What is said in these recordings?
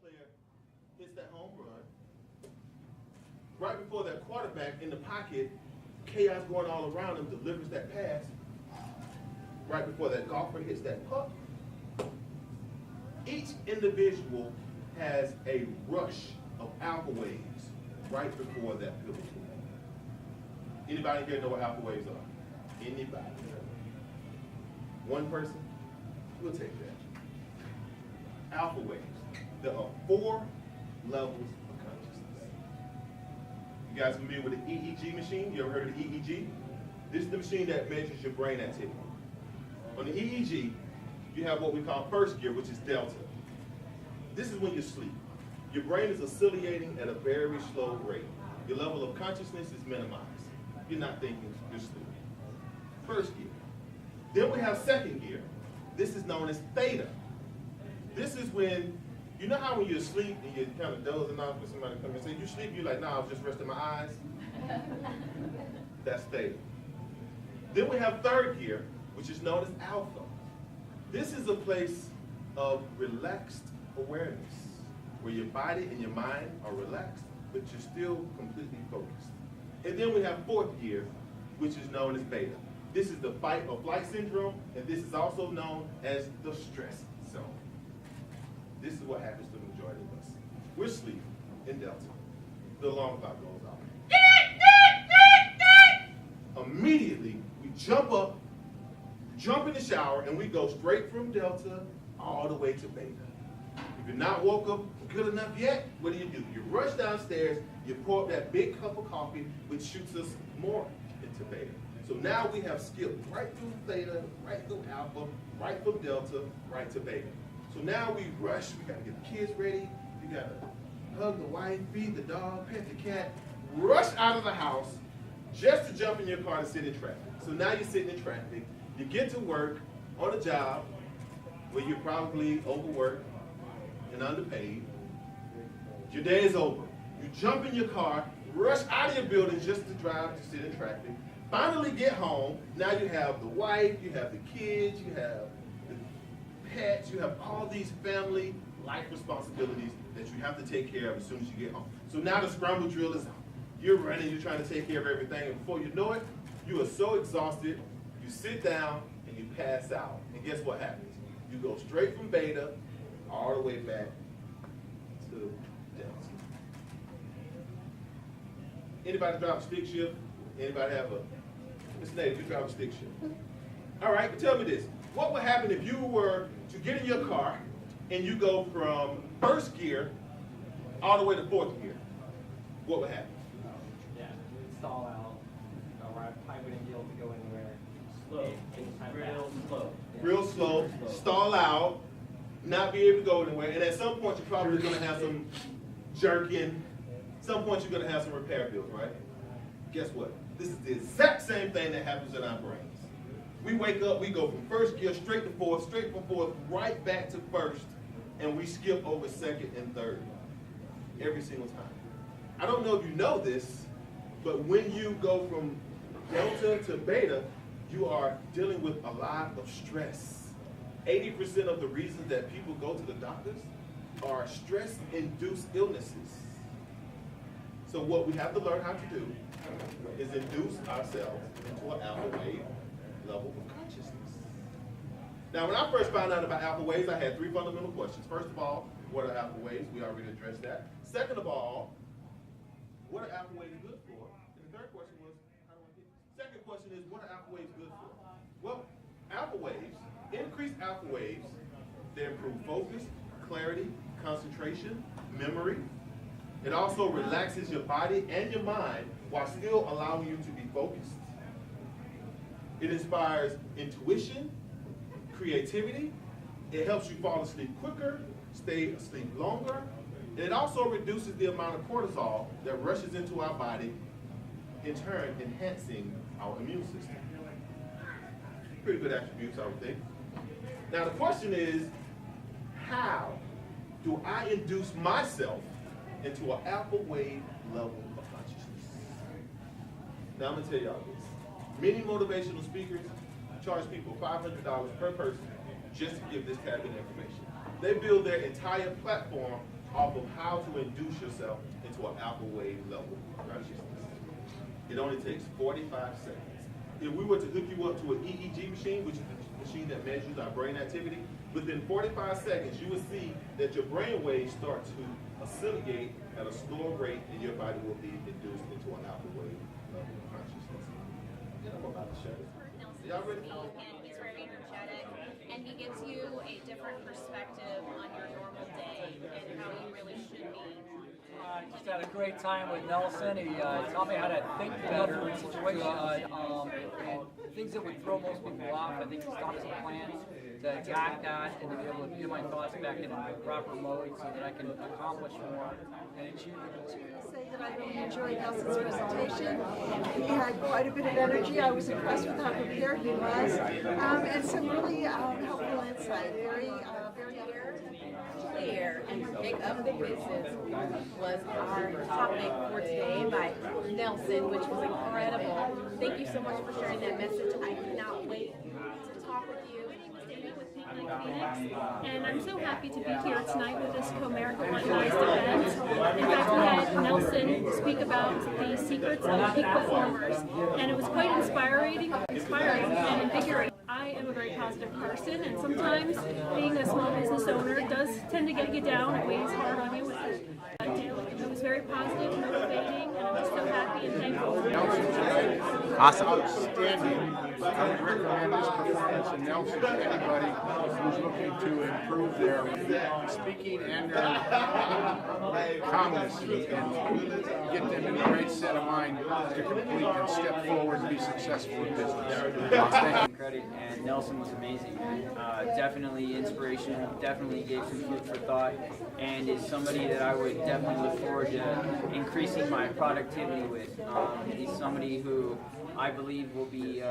player hits that home run, right before that quarterback in the pocket, chaos going all around him, delivers that pass, right before that golfer hits that puck, each individual has a rush of alpha waves right before that pivotal moment. Anybody here know what alpha waves are? Anybody? One person? We'll take that. Alpha waves. There are 4 levels of consciousness. You guys familiar with the EEG machine? You ever heard of the EEG? This is the machine that measures your brain activity. On the EEG, you have what we call first gear, which is delta. This is when you sleep. Your brain is oscillating at a very slow rate. Your level of consciousness is minimized. You're not thinking, you're sleeping. First gear. Then we have second gear. This is known as theta. This is when, you know how when you're asleep and you're kind of dozing off and somebody comes and say, you sleep, you're like, no, I was just resting my eyes. That's theta. Then we have third gear, which is known as alpha. This is a place of relaxed awareness, where your body and your mind are relaxed, but you're still completely focused. And then we have fourth gear, which is known as beta. This is the fight or flight syndrome, and this is also known as the stress zone. This is what happens to the majority of us. We're sleeping in delta. The alarm clock goes off. Immediately, we jump up, jump in the shower, and we go straight from delta all the way to beta. If you're not woke up good enough yet, what do? You rush downstairs, you pour up that big cup of coffee, which shoots us more into beta. So now we have skipped right through theta, right through alpha, right from delta, right to beta. So now we rush, we gotta get the kids ready, you gotta hug the wife, feed the dog, pet the cat, rush out of the house just to jump in your car to sit in traffic. So now you're sitting in traffic, you get to work on a job where you're probably overworked and underpaid. Your day is over. You jump in your car, rush out of your building just to drive to sit in traffic. Finally get home. Now you have the wife, you have the kids, you have the pets, you have all these family life responsibilities that you have to take care of as soon as you get home. So now the scramble drill is on. You're running, you're trying to take care of everything, and before you know it, you are so exhausted, you sit down and you pass out. And guess what happens? You go straight from beta all the way back to delta. Anybody drive a stick shift? Anybody have a, Mr. Native, you drive a stick shift? All right, but tell me this. What would happen if you were to get in your car and you go from first gear all the way to fourth gear? What would happen? Yeah, it would stall out. I wouldn't be able to go anywhere. Slow. Real slow. Real slow, stall out, not be able to go anywhere, and at some point you're probably going to have some jerking. Some point you're going to have some repair bills, right? Guess what? This is the exact same thing that happens in our brains. We wake up, we go from first gear straight to fourth, straight from fourth, right back to first, and we skip over second and third every single time. I don't know if you know this, but when you go from delta to beta, you are dealing with a lot of stress. 80% of the reasons that people go to the doctors are stress-induced illnesses. So what we have to learn how to do is induce ourselves into an alpha wave level of consciousness. Now, when I first found out about alpha waves, I had 3 fundamental questions. First of all, what are alpha waves? We already addressed that. Second of all, what are alpha waves good for? And the third question was, how do I get this? Second question is, what are alpha waves good for? Well, alpha waves, increased alpha waves, they improve focus, clarity, concentration, memory. It also relaxes your body and your mind while still allowing you to be focused. It inspires intuition, creativity. It helps you fall asleep quicker, stay asleep longer. And it also reduces the amount of cortisol that rushes into our body, in turn enhancing our immune system. Pretty good attributes, I would think. Now the question is, how do I induce myself into an alpha wave level of consciousness? Now I'm going to tell y'all this. Many motivational speakers charge people $500 per person just to give this type of information. They build their entire platform off of how to induce yourself into an alpha wave level of consciousness. It only takes 45 seconds. If we were to hook you up to an EEG machine, which is the machine that measures our brain activity, within 45 seconds, you will see that your brain waves start to oscillate at a slower rate, and your body will be induced into an alpha wave level of consciousness. I'm about to shut it. Y'all ready? And he's very energetic, and he gives you a different perspective on your normal day and how you really should be. I just had a great time with Nelson. He taught me how to think better in situations. And things that would throw most people off, I think he's taught me some plans to attack that and to be able to get my thoughts back into the proper mode so that I can accomplish more and achieve the goals. Say that I really enjoyed Nelson's presentation. He had quite a bit of energy. I was impressed with how prepared he was, and some really helpful insight. Very Clear and pick up the business was our topic for today by Nelson, which was incredible. Thank you so much for sharing that message. I cannot wait to talk with you. And I'm so happy to be here tonight with this Comerica organized event. In fact, we had Nelson speak about the secrets of peak performers, and it was quite inspiring and invigorating. I am a very positive person, and sometimes being a small business owner does tend to get you down. It weighs hard on you. It was very positive, motivating, and I'm just so happy and thankful. Awesome. Outstanding. I would recommend this performance in Nelson to anybody who's looking to improve their speaking and their calmness and get them in the right set of mind to complete and step forward and be successful in business. Credit, and Nelson was amazing, man. Definitely inspirational, definitely gave some food for thought, and is somebody that I would definitely look forward to increasing my productivity with. He's somebody who I believe will be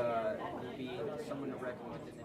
someone to reckon with in the